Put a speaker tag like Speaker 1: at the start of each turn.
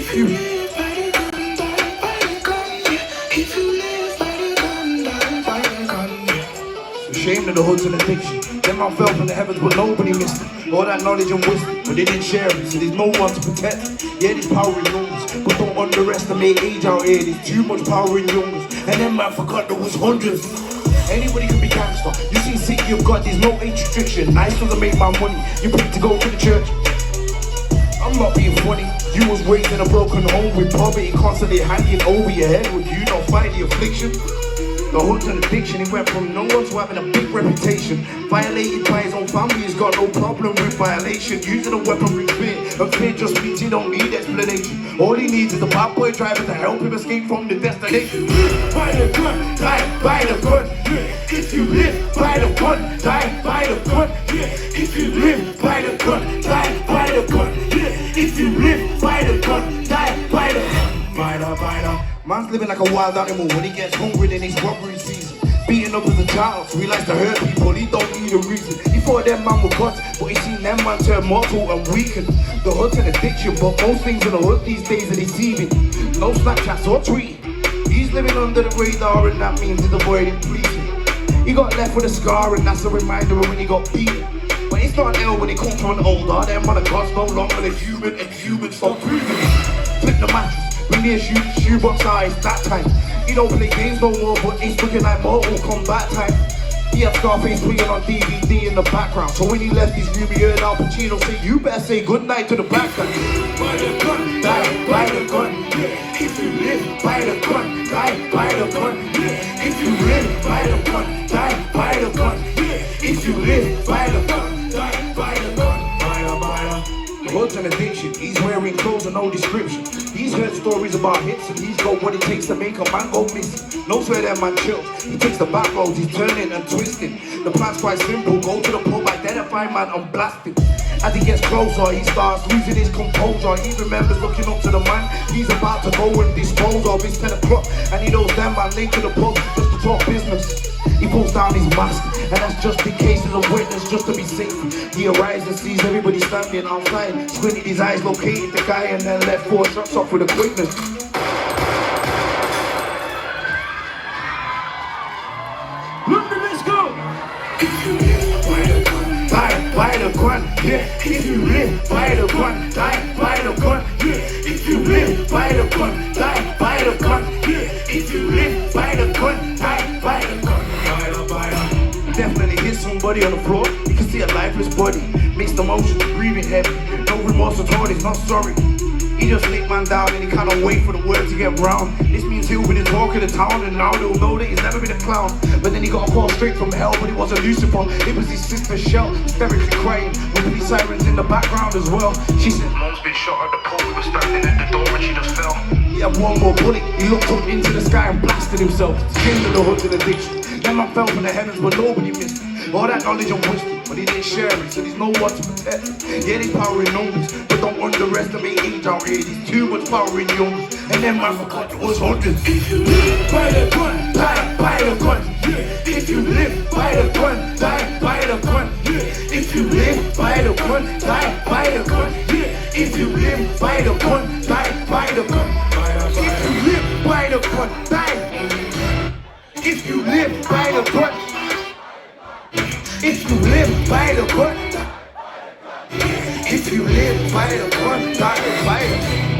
Speaker 1: If you live by the gun, die by the gun. If you live by the gun, die by the gun. Ashamed of the hoods and addiction. Them man fell from the heavens, but nobody missed it. All that knowledge and wisdom, but they didn't share it. So there's no one to protect. Yeah, there's power in numbers, but don't underestimate age out here. There's too much power in youngers, and them man forgot there was hundreds. Anybody can be gangster. You see city of God, there's no age restriction. Nice doesn't make my money. You pick to go to the church. I'm not being funny. You was raised in a broken home with poverty constantly hanging over your head. Would you not fight the affliction? The hood's an addiction. He went from no one to having a big reputation. Violated by his own family, he's got no problem with violation. Using a weapon with fear, and fear just means he don't need explanation. All he needs is a bad boy driver to help him escape from the destination. Live by the gun, die by the gun. If you live by the gun, die by the gun. If you live by the gun, die by the gun. If you live by the gun, die by the gun. Man's living like a wild animal. When he gets hungry, then it's robbery season. Beating up as a child, so he likes to hurt people. He don't need a reason. He thought them man were gods, but he seen them man turn mortal and weaken. The hood's an addiction, but most things in the hood these days are deceiving. No Snapchats or tweeting. He's living under the radar, and that means he's avoiding pleasing. He got left with a scar, and that's a reminder of when he got beaten. But it's not an L when it comes from an older. Them man are gods no longer than human, and humans stop breathing. Flip the mattress. When they shoot shoebox eyes that time. He don't play games no more, but it's looking like Mortal Kombat time. He had Scarface playing on DVD in the background. So when he left his room, he heard Al Pacino say, "You better say goodnight to the bad guy." By the gun, die by the gun. If you live by the gun, die by the gun. If you live by the gun, die by the gun. If you live by the gun, die by the gun. Hood's an addiction. He's wearing clothes and no description. He's heard stories about hits and he's got what it takes to make a man go missing. No swear that man chills. He takes the back roads, he's turning and twisting. The plan's quite simple. Go to the pub, identify man and blast him. As he gets closer, he starts losing his composure. He remembers looking up to the man he's about to go and dispose of. It's 10 o'clock and he knows them man late to the pub just to talk business. He pulls down his mask, and that's just in case there's a witness, just to be safe. He arrives and sees everybody standing outside, squinted his eyes, located the guy, and then let 4 shots off with a quickness. London, let's go! If you live by the gun, die by the gun, yeah. If you live by the gun, die by the gun, yeah. If you live by the gun, die by the gun, yeah. If you live by the gun, die by the gun. Definitely hit somebody on the floor. You can see a lifeless body, mixed emotions, breathing heavy. No remorse at all, he's not sorry. He just licked man down and he can't wait for the words to get round. This means he'll be the talk of the town, and now they'll know that he's never been a clown. But then he got a call straight from hell, but it wasn't Lucifer. It was his sister Shell, hysterically crying, with police sirens in the background as well. She said, "Mom's been shot at the pub, we were standing at the door and she just fell." He had one more bullet, he looked up into the sky and blasted himself. Came to the hood's an addiction. Then man fell from the heavens, but nobody missed him. All that knowledge and wisdom, but he didn't share it, so there's no one to protect him. Yeah, there's power in numbers, but don't underestimate age out here. There's too much power in youngers, and then man forgot it was hundreds. If you live by the gun, die by the gun. Yeah. If you live by the gun, die by the gun. Yeah. If you live by the gun, die by the gun. Yeah. If you live by the gun, die by the gun. If you live by the gun, die. If you live by the gun, if you live by the gun, if you live by the gun, die by the gun.